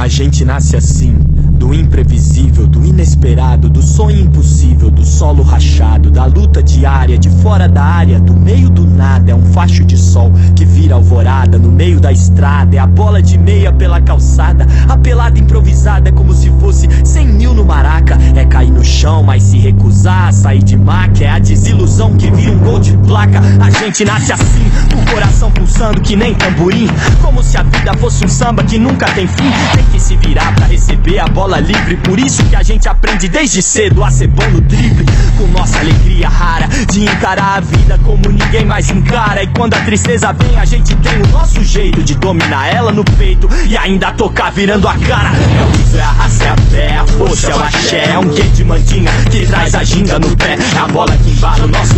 A gente nasce assim, do imprevisível, do inesperado, do sonho impossível, do solo rachado, da luta diária, de fora da área, do meio do nada. É um facho de sol que vira alvorada no meio da estrada. É a bola de meia pela calçada, a pelada improvisada é como se fosse 100 mil no maraca. É cair no chão, mas se recusar a sair de maca. É a desilusão que vira um gol de placa. A gente nasce assim, o coração pulsando que nem tamborim, como se a vida fosse um samba que nunca tem fim. Tem que se virar pra receber a bola livre. Por isso que a gente aprende desde cedo a ser bom no drible, com nossa alegria rara de encarar a vida como ninguém mais encara. E quando a tristeza vem, a gente tem o nosso jeito de dominar ela no peito e ainda tocar virando a cara. É o riso, é a raça, é a fé, é a força, é o axé. É um quê de mandinga que traz a ginga no pé. É a bola que embala o nosso...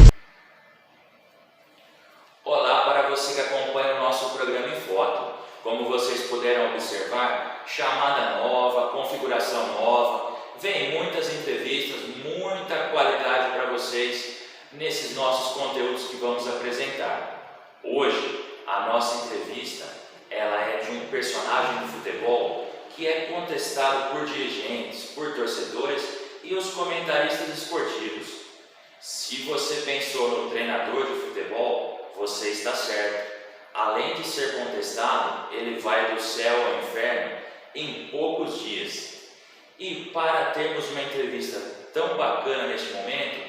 Olá para você que acompanha o nosso programa em foto. Como vocês puderam observar, chamada nova, configuração nova, vem muitas entrevistas, muita qualidade para vocês nesses nossos conteúdos que vamos apresentar. Hoje, a nossa entrevista, ela é de um personagem do futebol que é contestado por dirigentes, por torcedores e os comentaristas esportivos. Se você pensou no treinador de futebol, você está certo. Além de ser contestado, ele vai do céu ao inferno em poucos dias. E para termos uma entrevista tão bacana neste momento,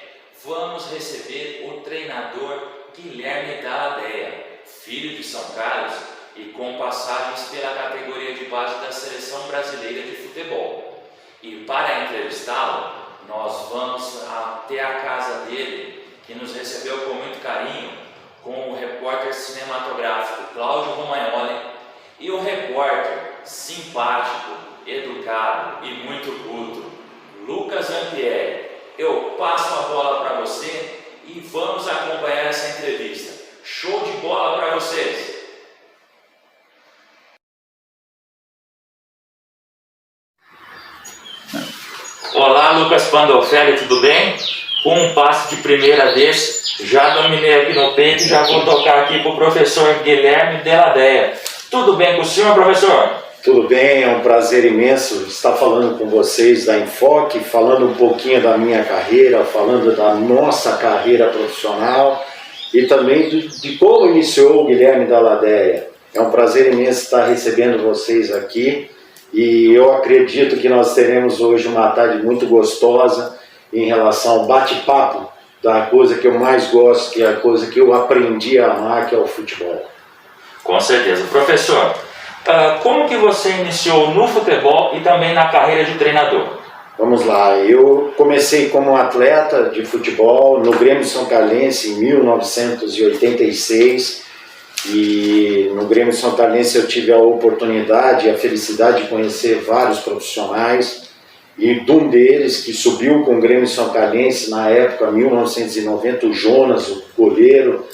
vamos receber o treinador Guilherme Dalladea, filho de São Carlos e com passagens pela categoria de base da Seleção Brasileira de Futebol. E para entrevistá-lo, nós vamos até a casa dele, que nos recebeu com muito carinho, com o repórter cinematográfico Cláudio Romagnoli e o repórter simpático, educado e muito culto Lucas Zampieri. Eu passo a bola para você e vamos acompanhar essa entrevista. Show de bola para vocês! Olá, Lucas Pandolfelli, tudo bem? Com um passe de primeira vez, já dominei aqui no peito e já vou tocar aqui para o professor Guilherme Dalladea. Tudo bem com o senhor, professor? Tudo bem, é um prazer imenso estar falando com vocês da Enfoque, falando um pouquinho da minha carreira, falando da nossa carreira profissional e também de como iniciou o Guilherme Dalladea. É um prazer imenso estar recebendo vocês aqui e eu acredito que nós teremos hoje uma tarde muito gostosa em relação ao bate-papo da coisa que eu mais gosto, que é a coisa que eu aprendi a amar, que é o futebol. Com certeza. Professor, como que você iniciou no futebol e também na carreira de treinador? Vamos lá, eu comecei como atleta de futebol no Grêmio São Carlense em 1986 e no Grêmio São Carlense eu tive a oportunidade e a felicidade de conhecer vários profissionais e de um deles que subiu com o Grêmio São Carlense na época, 1990, o Jonas, o goleiro.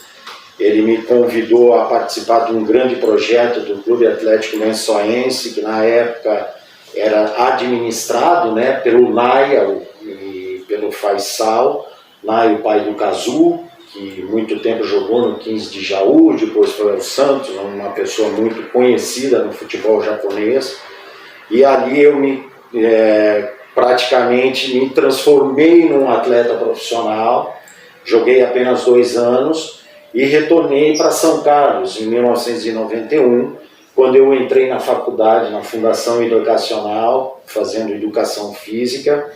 Ele me convidou a participar de um grande projeto do Clube Atlético Lençoense, que na época era administrado, né, pelo Naia e pelo Faisal, Naia, o pai do Cazu, que muito tempo jogou no 15 de Jaú, depois foi ao Santos, uma pessoa muito conhecida no futebol japonês. E ali eu praticamente me transformei num atleta profissional, joguei apenas 2 anos e retornei para São Carlos em 1991, quando eu entrei na faculdade, na Fundação Educacional, fazendo Educação Física.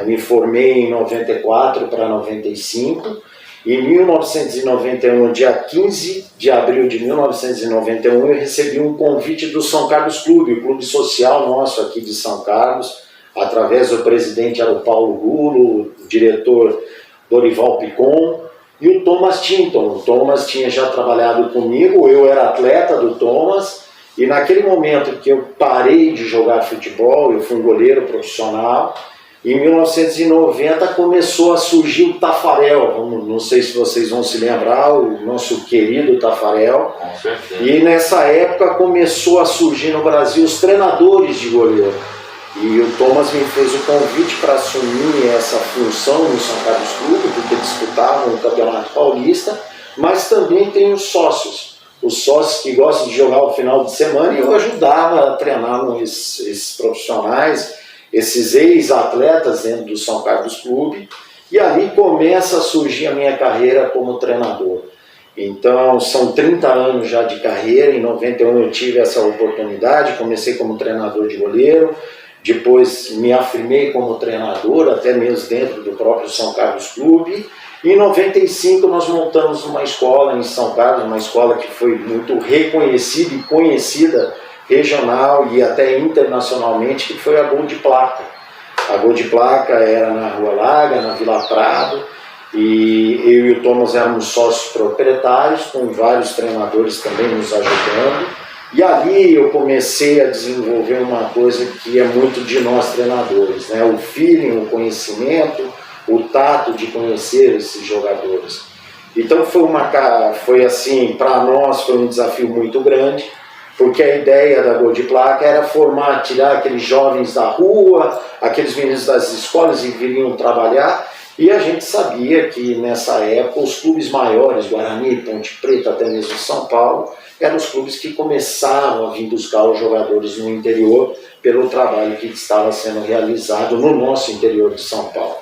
Me formei em 94 para 95. Em 1991, dia 15 de abril de 1991, eu recebi um convite do São Carlos Clube, o clube social nosso aqui de São Carlos, através do presidente era o Paulo Gulo, o diretor Dorival Picon e o Thomas Tinton. O Thomas tinha já trabalhado comigo, eu era atleta do Thomas, e naquele momento que eu parei de jogar futebol, eu fui um goleiro profissional. Em 1990 começou a surgir o Tafarel, não sei se vocês vão se lembrar, o nosso querido Tafarel. Com certeza. E nessa época começou a surgir no Brasil os treinadores de goleiro. E o Thomas me fez o convite para assumir essa função no São Carlos Clube, porque disputavam o Campeonato Paulista, mas também tem os sócios. os sócios que gostam de jogar no final de semana, e eu ajudava a treinar esses profissionais, esses ex-atletas dentro do São Carlos Clube, e ali começa a surgir a minha carreira como treinador. Então, são 30 anos já de carreira. Em 91 eu tive essa oportunidade, comecei como treinador de goleiro, depois me afirmei como treinador, até mesmo dentro do próprio São Carlos Clube. Em 95 nós montamos uma escola em São Carlos, uma escola que foi muito reconhecida e conhecida regional e até internacionalmente, que foi a Gol de Placa. A Gol de Placa era na Rua Larga, na Vila Prado, e eu e o Thomas éramos sócios proprietários, com vários treinadores também nos ajudando. E ali eu comecei a desenvolver uma coisa que é muito de nós treinadores, né? O feeling, o conhecimento, o tato de conhecer esses jogadores. Então foi assim, para nós foi um desafio muito grande, porque a ideia da Gol de Placa era formar, tirar aqueles jovens da rua, aqueles meninos das escolas e viriam trabalhar. E a gente sabia que nessa época os clubes maiores, Guarani, Ponte Preta, até mesmo São Paulo, eram os clubes que começavam a vir buscar os jogadores no interior pelo trabalho que estava sendo realizado no nosso interior de São Paulo.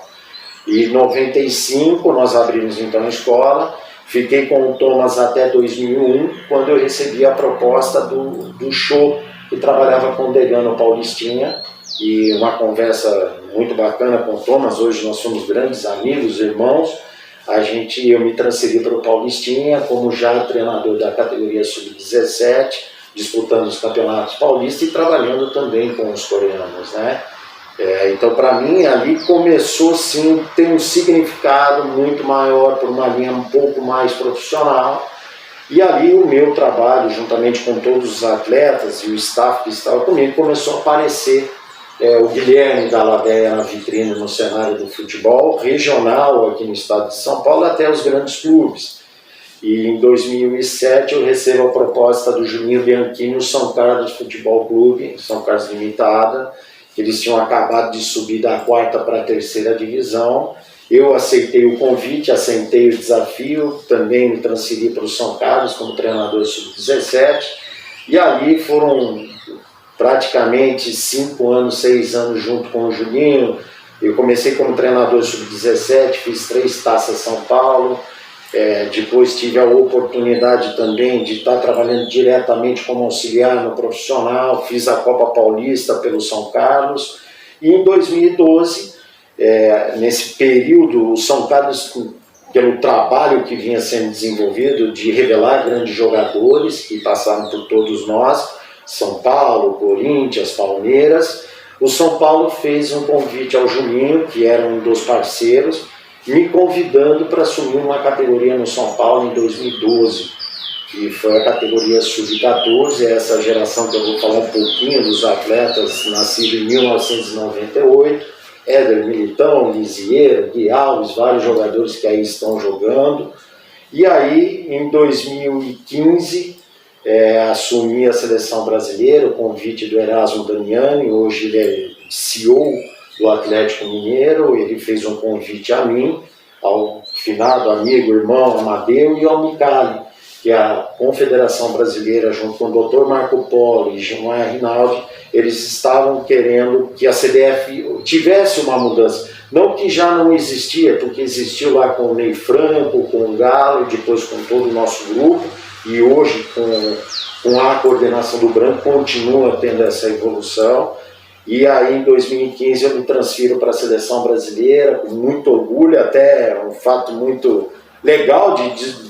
E em 95 nós abrimos então a escola, fiquei com o Thomas até 2001, quando eu recebi a proposta do Show, que trabalhava com o Degano Paulistinha, e uma conversa muito bacana com o Thomas. Hoje nós somos grandes amigos, irmãos. Eu me transferi para o Paulistinha como já treinador da categoria sub-17, disputando os campeonatos paulistas e trabalhando também com os coreanos, né? Então, para mim, ali começou sim a ter um significado muito maior, por uma linha um pouco mais profissional. E ali o meu trabalho, juntamente com todos os atletas e o staff que estava comigo, começou a aparecer o Guilherme da Ladeia na vitrine no cenário do futebol regional aqui no estado de São Paulo, até os grandes clubes. E em 2007 eu recebo a proposta do Juninho Bianchini, o São Carlos Futebol Clube, São Carlos Limitada. Eles tinham acabado de subir da 4ª para a 3ª divisão. Eu aceitei o convite, aceitei o desafio, também me transferi para o São Carlos como treinador sub-17. E ali foram praticamente 5 anos, 6 anos junto com o Juninho. Eu comecei como treinador sub-17, fiz 3 taças São Paulo. Depois tive a oportunidade também de estar trabalhando diretamente como auxiliar no profissional, fiz a Copa Paulista pelo São Carlos, e em 2012, nesse período, o São Carlos, pelo trabalho que vinha sendo desenvolvido de revelar grandes jogadores que passaram por todos nós, São Paulo, Corinthians, Palmeiras, o São Paulo fez um convite ao Juninho, que era um dos parceiros, me convidando para assumir uma categoria no São Paulo em 2012, que foi a categoria sub-14, essa geração que eu vou falar um pouquinho dos atletas nascidos em 1998, Éder Militão, Lisieiro, Gui Alves, vários jogadores que aí estão jogando. E aí, em 2015, assumi a seleção brasileira, o convite do Erasmo Damiani, hoje ele é CEO do Atlético Mineiro. Ele fez um convite a mim, ao finado amigo, irmão Amadeu, e ao Micali, que é a Confederação Brasileira, junto com o Dr. Marco Polo e Gilmar Rinaldi, eles estavam querendo que a CBF tivesse uma mudança. Não que já não existia, porque existiu lá com o Ney Franco, com o Galo, depois com todo o nosso grupo, e hoje com a coordenação do Branco continua tendo essa evolução. E aí, em 2015, eu me transfiro para a seleção brasileira, com muito orgulho, até um fato muito legal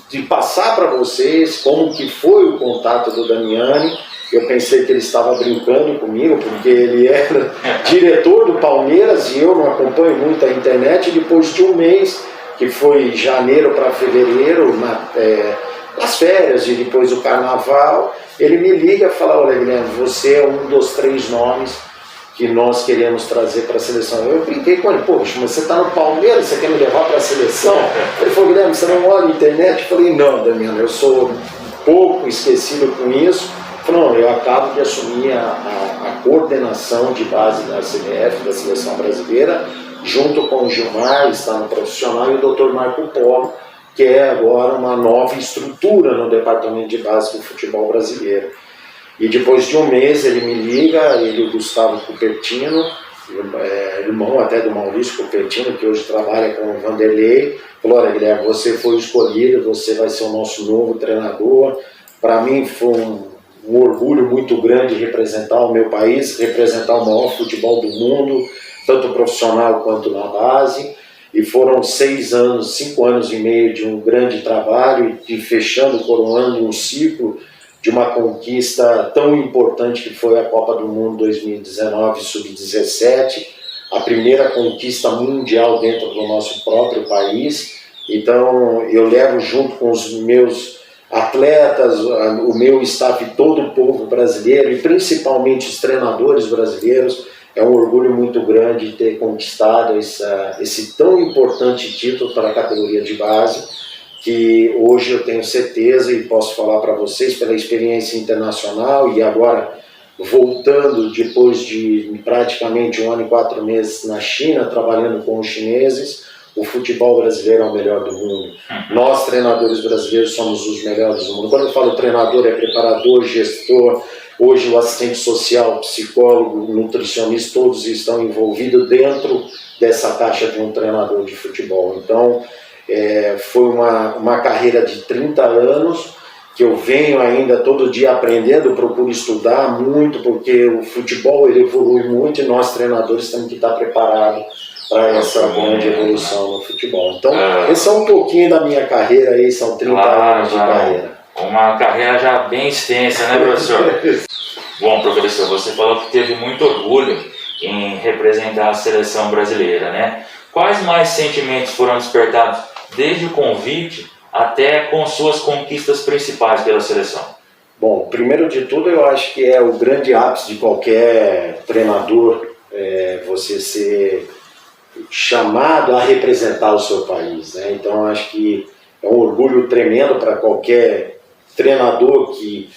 de passar para vocês como que foi o contato do Damiani. Eu pensei que ele estava brincando comigo, porque ele era diretor do Palmeiras e eu não acompanho muito a internet. E depois de um mês, que foi janeiro para fevereiro, nas férias e depois do carnaval, ele me liga e fala: olha, Guilherme, você é um dos 3 nomes que nós queremos trazer para a seleção. Eu brinquei com ele: poxa, mas você está no Palmeiras, você quer me levar para a seleção? Ele falou: Guilherme, você não olha a internet? Eu falei: não, Damiano, eu sou um pouco esquecido com isso. Eu falei: não, eu acabo de assumir a coordenação de base da CBF, da seleção brasileira, junto com o Gilmar, está no profissional, e o Dr. Marco Polo, quer agora uma nova estrutura no departamento de base do futebol brasileiro. E depois de um mês ele me liga, ele e o Gustavo Cupertino, irmão até do Maurício Cupertino, que hoje trabalha com o Vanderlei, falou: olha, Guilherme, você foi o escolhido, você vai ser o nosso novo treinador. Para mim foi um orgulho muito grande representar o meu país, representar o maior futebol do mundo, tanto profissional quanto na base. E foram 5 anos e meio de um grande trabalho e fechando, coroando um ciclo de uma conquista tão importante que foi a Copa do Mundo 2019 Sub-17, a primeira conquista mundial dentro do nosso próprio país. Então eu levo junto com os meus atletas, o meu staff, todo o povo brasileiro e principalmente os treinadores brasileiros. É um orgulho muito grande ter conquistado esse tão importante título para a categoria de base, que hoje eu tenho certeza e posso falar para vocês pela experiência internacional e agora voltando depois de praticamente 1 ano e 4 meses na China, trabalhando com os chineses, o futebol brasileiro é o melhor do mundo. Nós, treinadores brasileiros, somos os melhores do mundo. Quando eu falo treinador, é preparador, gestor. Hoje o assistente social, psicólogo, nutricionista, todos estão envolvidos dentro dessa caixa de um treinador de futebol. Então, foi uma carreira de 30 anos que eu venho ainda todo dia aprendendo, procuro estudar muito, porque o futebol ele evolui muito e nós treinadores temos que estar preparados para essa grande evolução no futebol. Então, esse é um pouquinho da minha carreira aí, são 30 anos de carreira. Uma carreira já bem extensa, né, professor? Bom, professor, você falou que teve muito orgulho em representar a seleção brasileira, né? Quais mais sentimentos foram despertados desde o convite até com suas conquistas principais pela seleção? Bom, primeiro de tudo, eu acho que é o grande ápice de qualquer treinador, você ser chamado a representar o seu país, né? Então, eu acho que é um orgulho tremendo para qualquer treinador que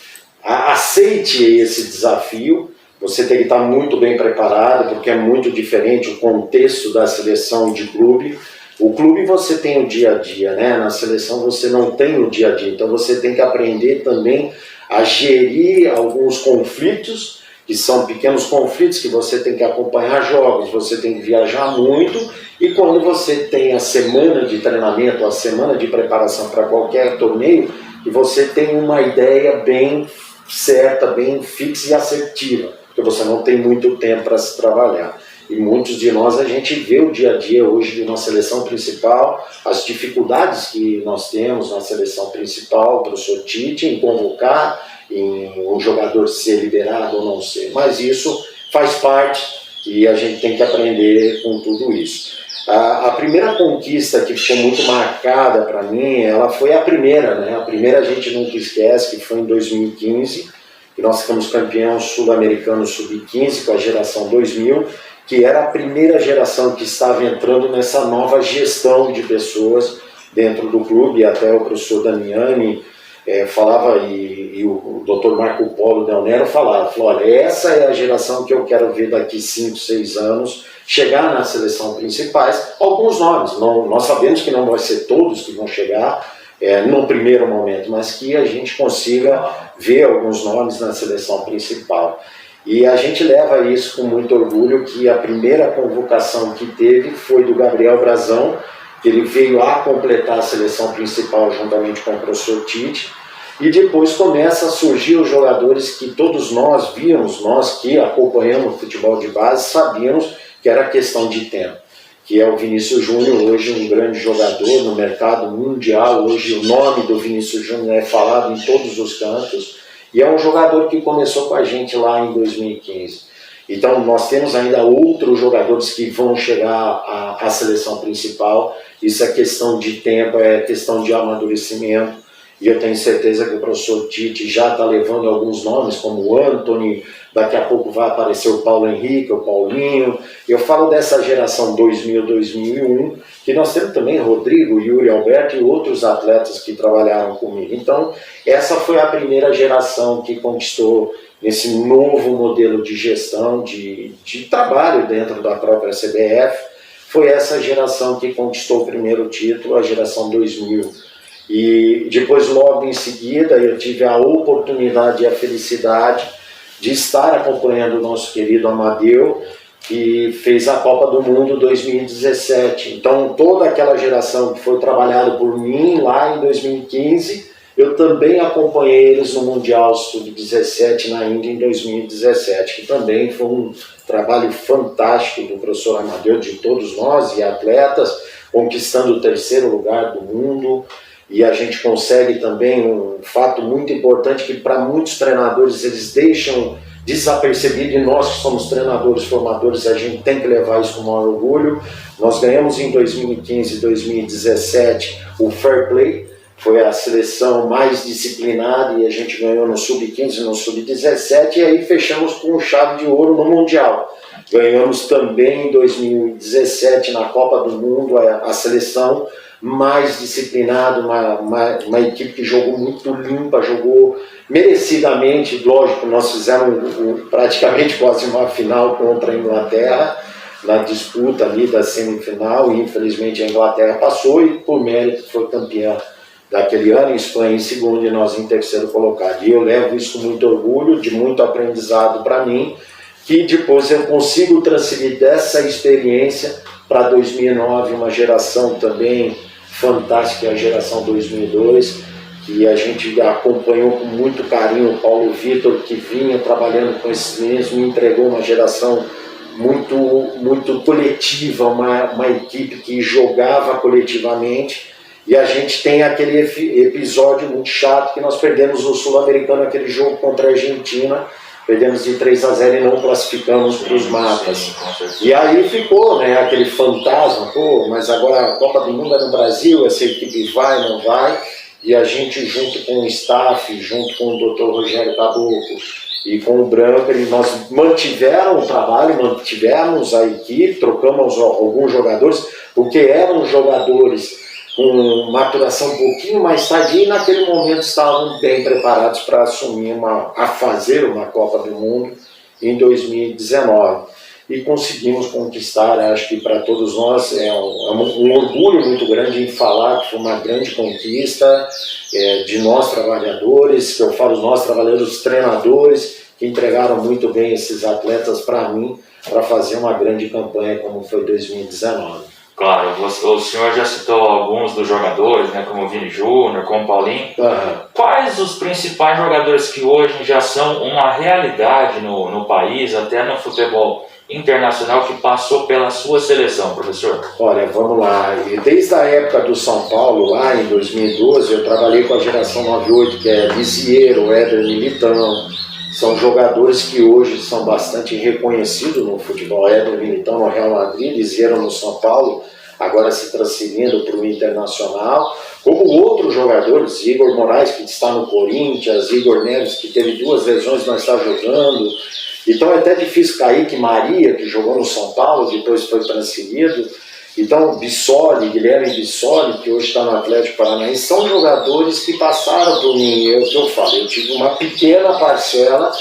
aceite esse desafio. Você tem que estar muito bem preparado, porque é muito diferente o contexto da seleção de clube. O clube você tem o dia a dia, né? Na seleção você não tem o dia a dia, então você tem que aprender também a gerir alguns conflitos, que são pequenos conflitos que você tem que acompanhar jogos, você tem que viajar muito, e quando você tem a semana de treinamento, a semana de preparação para qualquer torneio, que você tem uma ideia bem certa, bem fixa e assertiva, porque você não tem muito tempo para se trabalhar. E muitos de nós, a gente vê o dia a dia hoje de uma seleção principal, as dificuldades que nós temos na seleção principal, o professor Tite, em convocar, em um jogador ser liberado ou não ser. Mas isso faz parte e a gente tem que aprender com tudo isso. A primeira conquista que ficou muito marcada para mim, ela foi a primeira, né? A primeira a gente nunca esquece, que foi em 2015, que nós ficamos campeões sul-americanos sub-15 com a geração 2000, que era a primeira geração que estava entrando nessa nova gestão de pessoas dentro do clube. Até o professor Damiani falava, e o Dr. Marco Polo Del Nero falava, olha, essa é a geração que eu quero ver daqui 5, 6 anos, chegar nas seleções principais. Alguns nomes, nós sabemos que não vai ser todos que vão chegar num primeiro momento, mas que a gente consiga ver alguns nomes na seleção principal. E a gente leva isso com muito orgulho, que a primeira convocação que teve foi do Gabriel Brazão, que ele veio a completar a seleção principal juntamente com o professor Tite, e depois começa a surgir os jogadores que todos nós víamos, nós que acompanhamos o futebol de base, sabíamos que era questão de tempo, que é o Vinícius Júnior, hoje um grande jogador no mercado mundial. Hoje o nome do Vinícius Júnior é falado em todos os cantos, e é um jogador que começou com a gente lá em 2015. Então nós temos ainda outros jogadores que vão chegar à seleção principal. Isso é questão de tempo, é questão de amadurecimento, e eu tenho certeza que o professor Tite já está levando alguns nomes, como o Antony, daqui a pouco vai aparecer o Paulo Henrique, o Paulinho. Eu falo dessa geração 2000, 2001, que nós temos também Rodrigo, Yuri Alberto e outros atletas que trabalharam comigo. Então, essa foi a primeira geração que conquistou esse novo modelo de gestão, de trabalho dentro da própria CBF. Foi essa geração que conquistou o primeiro título, a geração 2000. E depois, logo em seguida, eu tive a oportunidade e a felicidade de estar acompanhando o nosso querido Amadeu, que fez a Copa do Mundo 2017. Então, toda aquela geração que foi trabalhada por mim lá em 2015, eu também acompanhei eles no Mundial Sub-17 na Índia em 2017, que também foi um trabalho fantástico do professor Amadeu, de todos nós e atletas, conquistando o 3º lugar do mundo. E a gente consegue também um fato muito importante que para muitos treinadores eles deixam desapercebido, e nós que somos treinadores, formadores, a gente tem que levar isso com o maior orgulho. Nós ganhamos em 2015 e 2017 o Fair Play, foi a seleção mais disciplinada, e a gente ganhou no Sub-15 e no Sub-17, e aí fechamos com chave de ouro no Mundial. Ganhamos também em 2017 na Copa do Mundo a seleção mais disciplinada, uma equipe que jogou muito limpa, jogou merecidamente. Lógico, nós fizemos praticamente quase uma final contra a Inglaterra, na disputa ali da semifinal, e infelizmente a Inglaterra passou e por mérito foi campeã daquele ano, Espanha em segundo e nós em 3º colocado. E eu levo isso com muito orgulho, de muito aprendizado para mim, que depois eu consigo transferir dessa experiência para 2009, uma geração também fantástica, a geração 2002, que a gente acompanhou com muito carinho. O Paulo Vitor, que vinha trabalhando com esses meninos, me entregou uma geração muito coletiva, uma equipe que jogava coletivamente. E a gente tem aquele episódio muito chato que nós perdemos no Sul-Americano, aquele jogo contra a Argentina, perdemos de 3-0 e não classificamos para os matas. E aí ficou, né, aquele fantasma, pô, mas agora a Copa do Mundo é no Brasil, essa equipe vai, não vai? E a gente, junto com o staff, junto com o Dr. Rogério Caboclo e com o Branco, nós mantivemos o trabalho, mantivemos a equipe, trocamos alguns jogadores, porque eram jogadores com maturação um pouquinho mais tardia, e naquele momento estavam bem preparados para assumir a fazer uma Copa do Mundo em 2019. E conseguimos conquistar, acho que para todos nós é um orgulho muito grande em falar que foi uma grande conquista de nós trabalhadores, que eu falo nós trabalhadores, os treinadores, que entregaram muito bem esses atletas para mim, para fazer uma grande campanha como foi 2019. Claro, o senhor já citou alguns dos jogadores, né, como o Vini Júnior, como o Paulinho. Quais os principais jogadores que hoje já são uma realidade no país, até no futebol internacional, que passou pela sua seleção, professor? Olha, vamos lá. Desde a época do São Paulo, lá em 2012, eu trabalhei com a geração 98, que é Lisieiro, Éder Militão. São jogadores que hoje são bastante reconhecidos no futebol. Éder Militão no Real Madrid, Lisieiro no São Paulo, agora se transferindo para o Internacional. Como outros jogadores, Igor Moraes, que está no Corinthians, Igor Neves, que teve 2 lesões, mas está jogando. Então é até difícil. Kaique Maria, que jogou no São Paulo, depois foi transferido. Então Bissoli, Guilherme Bissoli, que hoje está no Atlético Paranaense, são jogadores que passaram por mim. É o que eu falo, eu tive uma pequena parcela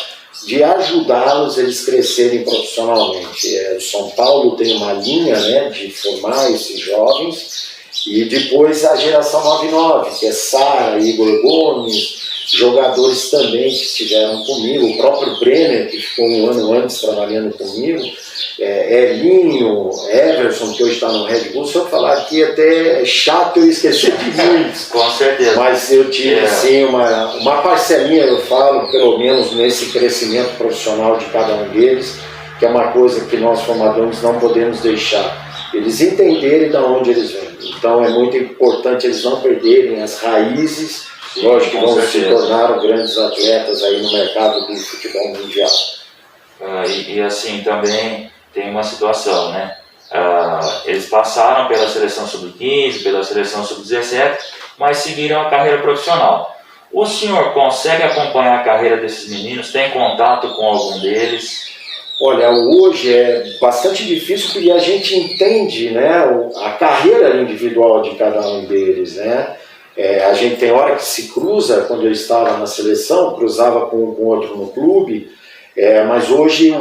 de ajudá-los eles crescerem profissionalmente. O São Paulo tem uma linha, né, de formar esses jovens, e depois a geração 99, que é Sara, Igor Gomes, jogadores também que estiveram comigo, o próprio Brenner, que ficou um ano antes trabalhando comigo, Elinho, Everson, que hoje está no Red Bull. Se eu falar aqui até é chato eu esquecer de muitos. Com certeza. Mas eu tive sim uma parcelinha, eu falo, pelo menos nesse crescimento profissional de cada um deles, que é uma coisa que nós formadores não podemos deixar. Eles entenderem de onde eles vêm. Então é muito importante eles não perderem as raízes. Lógico que vão se tornar grandes atletas aí no mercado do futebol mundial. E assim também tem uma situação, né? Eles passaram pela seleção sub-15, pela seleção sub-17, mas seguiram a carreira profissional. O senhor consegue acompanhar a carreira desses meninos? Tem contato com algum deles? Olha, hoje é bastante difícil porque a gente entende, né, a carreira individual de cada um deles, né? A gente tem hora que se cruza. Quando eu estava na seleção, cruzava com outro no clube, mas hoje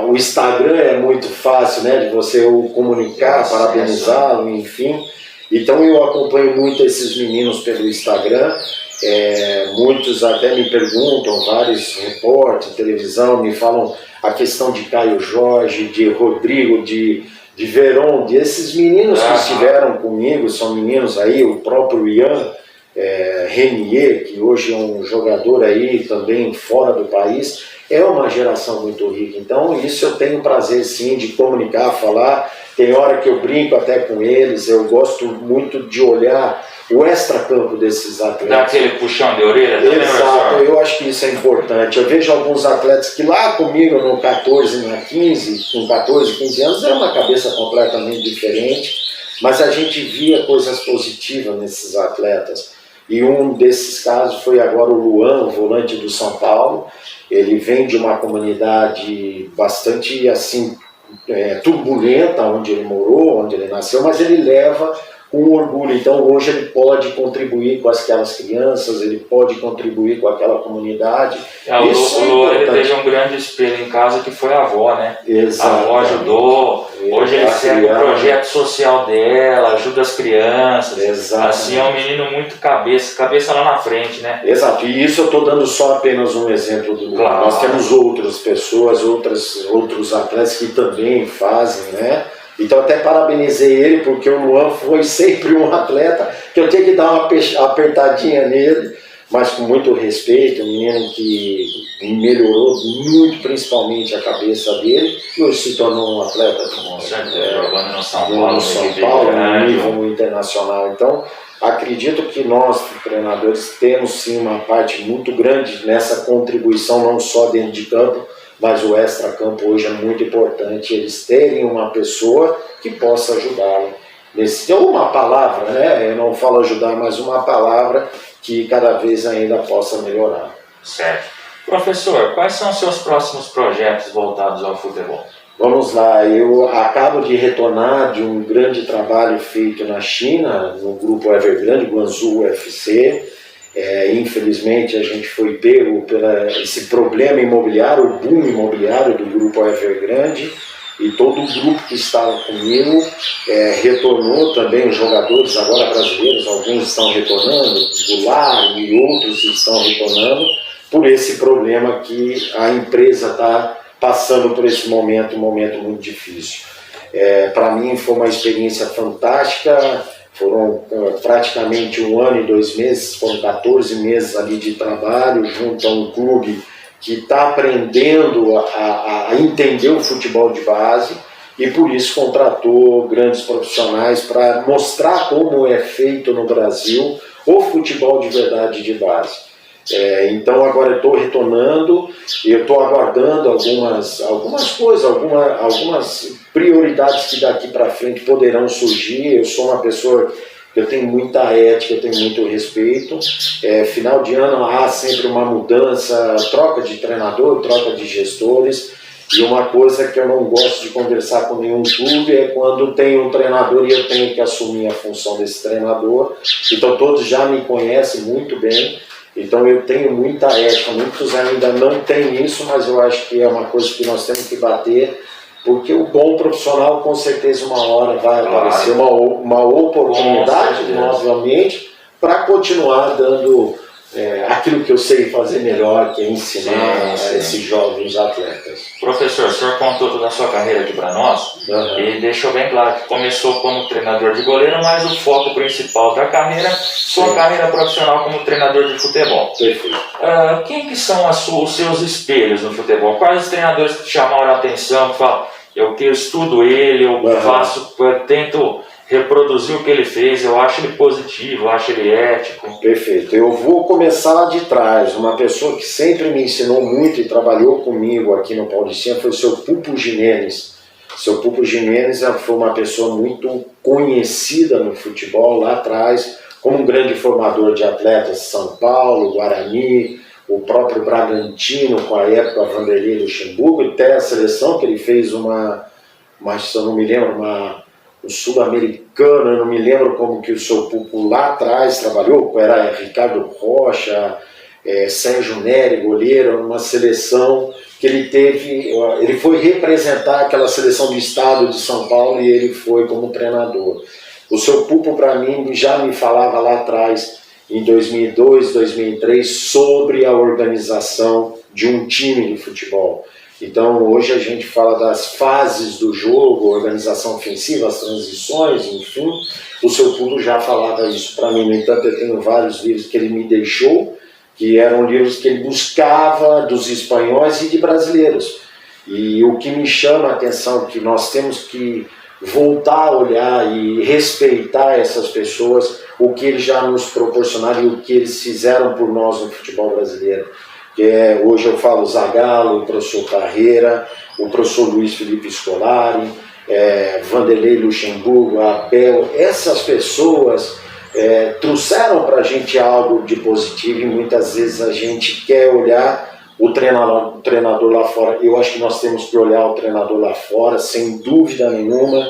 o Instagram é muito fácil, né, de você o comunicar, parabenizá-lo, enfim. Então eu acompanho muito esses meninos pelo Instagram, muitos até me perguntam, vários repórteres, televisão, me falam a questão de Caio Jorge, de Rodrigo, de Veron, desses meninos que estiveram comigo, são meninos aí, o próprio Ian Renier, que hoje é um jogador aí também fora do país, é uma geração muito rica. Então isso eu tenho prazer sim de comunicar, falar. Tem hora que eu brinco até com eles, eu gosto muito de olhar o extracampo desses atletas. Dá aquele puxão de orelha também, exato, eu acho que isso é importante. Eu vejo alguns atletas que lá comigo no 14, na 15, com 14, 15 anos, é uma cabeça completamente diferente, mas a gente via coisas positivas nesses atletas. E um desses casos foi agora o Luan, o volante do São Paulo. Ele vem de uma comunidade bastante assim turbulenta, onde ele morou, onde ele nasceu, mas ele leva com orgulho. Então hoje ele pode contribuir com aquelas crianças, ele pode contribuir com aquela comunidade. Isso ele teve um grande espelho em casa que foi a avó, né? Exato. A avó ajudou, hoje ele segue o projeto social dela, ajuda as crianças. Exato. Assim é um menino muito cabeça lá na frente, né? Exato, e isso eu estou dando só apenas um exemplo do claro. Nós temos outras pessoas, outros atletas que também fazem, né? Então até parabenizei ele, porque o Luan foi sempre um atleta que eu tinha que dar uma apertadinha nele, mas com muito respeito, um menino que melhorou muito, principalmente a cabeça dele, e hoje se tornou um atleta jogando no São Paulo, no nível internacional. Então acredito que nós, treinadores, temos sim uma parte muito grande nessa contribuição, não só dentro de campo, mas o extra-campo hoje é muito importante, eles terem uma pessoa que possa ajudá-lo. Ou uma palavra, né? Eu não falo ajudar, mas uma palavra que cada vez ainda possa melhorar. Certo. Professor, quais são os seus próximos projetos voltados ao futebol? Vamos lá, eu acabo de retornar de um grande trabalho feito na China, no grupo Evergrande, Guangzhou UFC. Infelizmente a gente foi pego por esse problema imobiliário, o boom imobiliário do grupo Evergrande, e todo o grupo que estava comigo retornou também, os jogadores agora brasileiros, alguns estão retornando, Goulart e outros estão retornando, por esse problema que a empresa está passando por esse momento, um momento muito difícil. Para mim foi uma experiência fantástica. Foram praticamente 1 ano e 2 meses, foram 14 meses ali de trabalho junto a um clube que está aprendendo a entender o futebol de base e por isso contratou grandes profissionais para mostrar como é feito no Brasil o futebol de verdade de base. Então agora eu estou retornando e eu estou aguardando algumas coisas, algumas prioridades que daqui para frente poderão surgir. Eu sou uma pessoa que eu tenho muita ética, eu tenho muito respeito. Final de ano há sempre uma mudança, troca de treinador, troca de gestores. E uma coisa que eu não gosto de conversar com nenhum clube é quando tem um treinador e eu tenho que assumir a função desse treinador. Então todos já me conhecem muito bem. Então eu tenho muita ética, muitos ainda não têm isso, mas eu acho que é uma coisa que nós temos que bater, porque o bom profissional com certeza uma hora vai aparecer uma oportunidade novamente para continuar dando aquilo que eu sei fazer melhor, que é ensinar esses jovens atletas. Professor, o senhor contou toda a sua carreira aqui para nós e deixou bem claro que começou como treinador de goleiro, mas o foco principal da carreira, sua carreira profissional como treinador de futebol. Perfeito. Quem que são os seus espelhos no futebol? Quais os treinadores que te chamaram a atenção, que falam, eu estudo ele, eu tento reproduzir o que ele fez, eu acho ele positivo, eu acho ele ético. Perfeito. Eu vou começar lá de trás. Uma pessoa que sempre me ensinou muito e trabalhou comigo aqui no Paulistinha foi o seu Pupo Gimenez. Seu Pupo Gimenez foi uma pessoa muito conhecida no futebol lá atrás, como um grande formador de atletas, São Paulo, Guarani, o próprio Bragantino, com a época Vanderlei Luxemburgo, até a seleção que ele fez se eu não me lembro, o sul-americano, eu não me lembro como que o seu Pupo lá atrás trabalhou, era Ricardo Rocha, Sérgio Neri, goleiro, uma seleção que ele foi representar aquela seleção do estado de São Paulo e ele foi como treinador. O seu Pupo, para mim, já me falava lá atrás, em 2002, 2003, sobre a organização de um time de futebol. Então, hoje a gente fala das fases do jogo, organização ofensiva, as transições, enfim. O seu Pupo já falava isso para mim. No entanto, eu tenho vários livros que ele me deixou, que eram livros que ele buscava dos espanhóis e de brasileiros. E o que me chama a atenção é que nós temos que voltar a olhar e respeitar essas pessoas, o que eles já nos proporcionaram e o que eles fizeram por nós no futebol brasileiro. Hoje eu falo Zagallo, o professor Carreira, o professor Luiz Felipe Scolari, Vanderlei Luxemburgo, Abel. Essas pessoas trouxeram para a gente algo de positivo e muitas vezes a gente quer olhar o treinador lá fora. Eu acho que nós temos que olhar o treinador lá fora, sem dúvida nenhuma,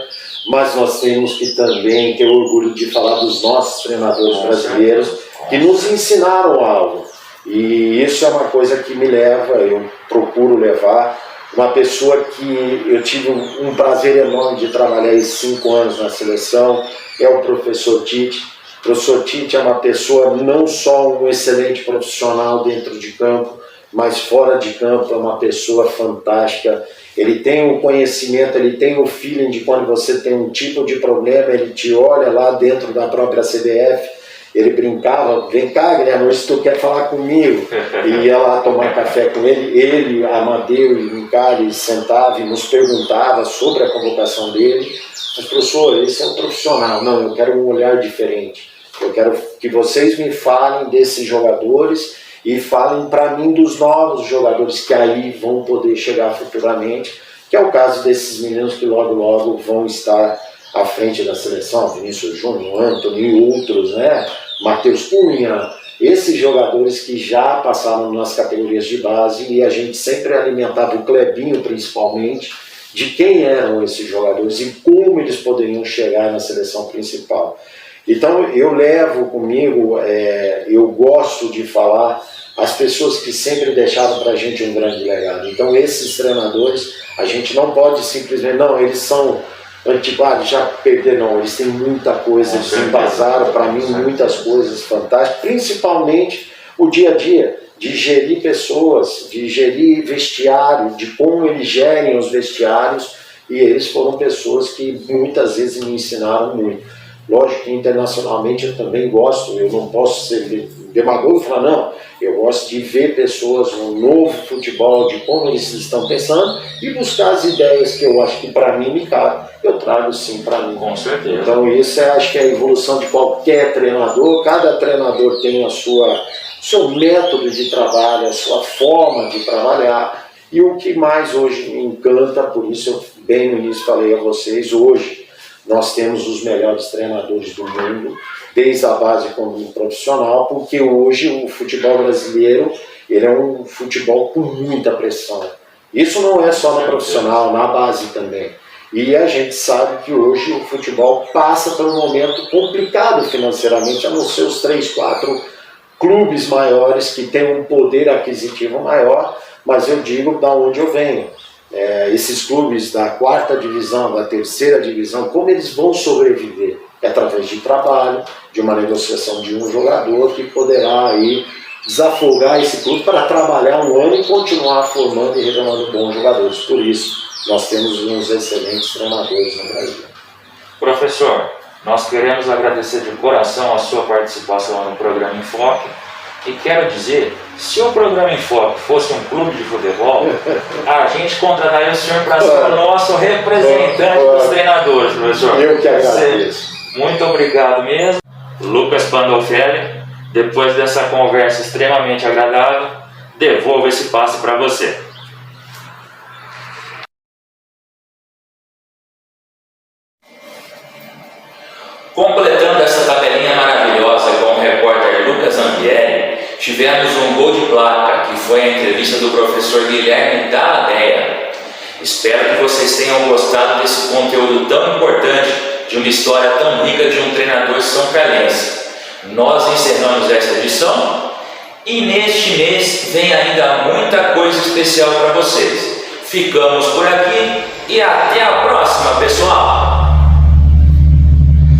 mas nós temos que também ter orgulho de falar dos nossos treinadores brasileiros que nos ensinaram algo. E isso é uma coisa que me leva, eu procuro levar, uma pessoa que eu tive um prazer enorme de trabalhar esses 5 anos na seleção, é o professor Tite. O professor Tite é uma pessoa, não só um excelente profissional dentro de campo, mas fora de campo é uma pessoa fantástica. Ele tem o conhecimento, ele tem o feeling de quando você tem um tipo de problema, ele te olha lá dentro da própria CBF, ele brincava, vem cá Guilherme, se tu quer falar comigo, e ia lá tomar café com ele, Amadeu e Micali sentava e nos perguntava sobre a convocação dele. Mas professor, esse é um profissional, não, eu quero um olhar diferente, eu quero que vocês me falem desses jogadores e falem para mim dos novos jogadores que aí vão poder chegar futuramente, que é o caso desses meninos que logo logo vão estar à frente da seleção, Vinícius Júnior, Antony e outros, né? Matheus Cunha, esses jogadores que já passaram nas categorias de base e a gente sempre alimentava o Clebinho principalmente de quem eram esses jogadores e como eles poderiam chegar na seleção principal. Então eu levo comigo, eu gosto de falar as pessoas que sempre deixaram para a gente um grande legado. Então esses treinadores, a gente não pode simplesmente, não, eles são antiquados, já perderam, não, eles têm muita coisa, eles embasaram para mim muitas coisas fantásticas, principalmente o dia a dia, de gerir pessoas, de gerir vestiário, de como eles gerem os vestiários, e eles foram pessoas que muitas vezes me ensinaram muito. Lógico que internacionalmente eu também gosto, eu não posso ser demagogo e falar, não, eu gosto de ver pessoas no novo futebol, de como eles estão pensando e buscar as ideias que eu acho que para mim me cabem, eu trago sim para mim. Com certeza. Então isso acho que é a evolução de qualquer treinador, cada treinador tem seu método de trabalho, a sua forma de trabalhar, e o que mais hoje me encanta, por isso eu bem no início falei a vocês, hoje nós temos os melhores treinadores do mundo, desde a base como profissional, porque hoje o futebol brasileiro ele é um futebol com muita pressão. Isso não é só no profissional, na base também. E a gente sabe que hoje o futebol passa por um momento complicado financeiramente, a não ser os 3, 4 clubes maiores que têm um poder aquisitivo maior, mas eu digo da onde eu venho. Esses clubes da 4ª divisão, da 3ª divisão, como eles vão sobreviver? É através de trabalho, de uma negociação de um jogador que poderá aí desafogar esse clube para trabalhar um ano e continuar formando e revelando bons jogadores. Por isso, nós temos uns excelentes treinadores no Brasil. Professor, nós queremos agradecer de coração a sua participação no programa Enfoque e quero dizer, se o programa Enfoque fosse um clube de futebol, a gente contrataria o senhor para ser o nosso representante dos treinadores, professor. Eu que agradeço. Muito obrigado mesmo. Lucas Pandolfelli, depois dessa conversa extremamente agradável, devolvo esse passe para você. Completando essa tabelinha maravilhosa com o repórter Lucas Ambieri, tivemos um gol de placa, que foi a entrevista do professor Guilherme Dalladea. Espero que vocês tenham gostado desse conteúdo tão importante, de uma história tão rica de um treinador são-calense. Nós encerramos esta edição e neste mês vem ainda muita coisa especial para vocês. Ficamos por aqui e até a próxima, pessoal!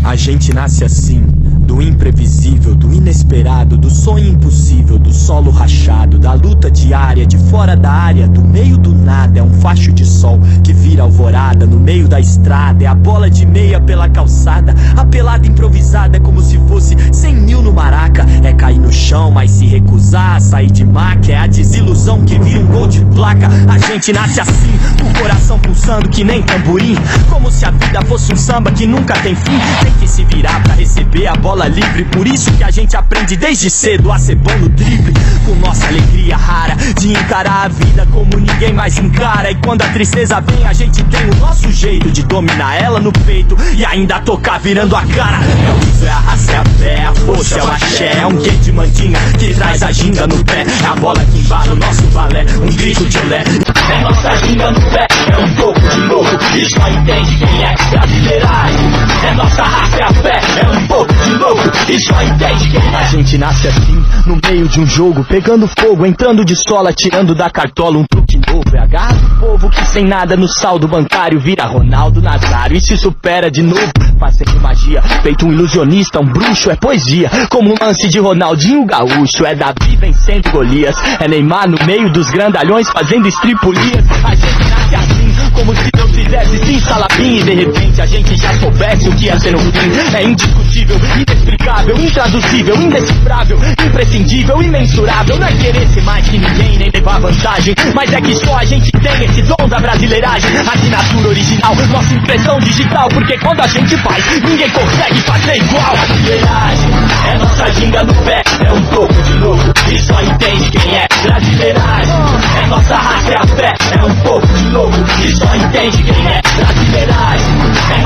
A gente nasce assim, do imprevisível, do inesperado, do sonho impossível, do solo rachado, da luta diária, de fora da área, do meio do nada. É um facho de sol que vira alvorada no meio da estrada. É a bola de meia pela calçada, a pelada improvisada, é como se fosse 100 mil no maraca. É cair no chão, mas se recusar a sair de maca. É a desilusão que vira um gol de placa. A gente nasce assim, o coração pulsando que nem tamborim, como se a vida fosse um samba que nunca tem fim. Tem que se virar pra receber a bola livre. Por isso que a gente aprende desde cedo a ser bom no drible, com nossa alegria rara de encarar a vida como ninguém mais encara. E quando a tristeza vem, a gente tem o nosso jeito de dominar ela no peito e ainda tocar virando a cara. É o riso, é a raça, é a fé, a força, é o axé. É um quê de mandinga que traz a ginga no pé. É a bola que embala o nosso balé, um grito de olé. É nossa ginga no pé, é um pouco de louco, e só entende quem é brasileiragem. É nossa raça, é a fé, é um pouco de louco, e só entende quem é. A gente nasce assim, no meio de um jogo, pegando fogo, entrando de sola, tirando da cartola um truque novo. É a garra do povo que sem nada no saldo bancário vira Ronaldo Nazário e se supera de novo. Faz sempre magia, feito um ilusionista, um bruxo, é poesia, como um lance de Ronaldinho Gaúcho. É Davi vencendo Golias, é Neymar no meio dos grandalhões fazendo estripulias. A gente nasce assim, como se Deus fizesse sim salabim, e de repente a gente já soubesse o que ia ser no fim. É indiscutível, inexplicável, intraduzível, indecifrável, imprescindível, imensurável. Não é querer ser mais que ninguém, nem levar vantagem, mas é que só a gente tem esse dom da brasileiragem. Assinatura original, nossa impressão digital, porque quando a gente faz, ninguém consegue fazer igual. Brasileiragem é nossa ginga no pé, é um pouco de louco, e só entende quem é. Brasileiragem é nossa raça, é a fé, é um pouco de louco, e só entende quem é. Brasileiragem é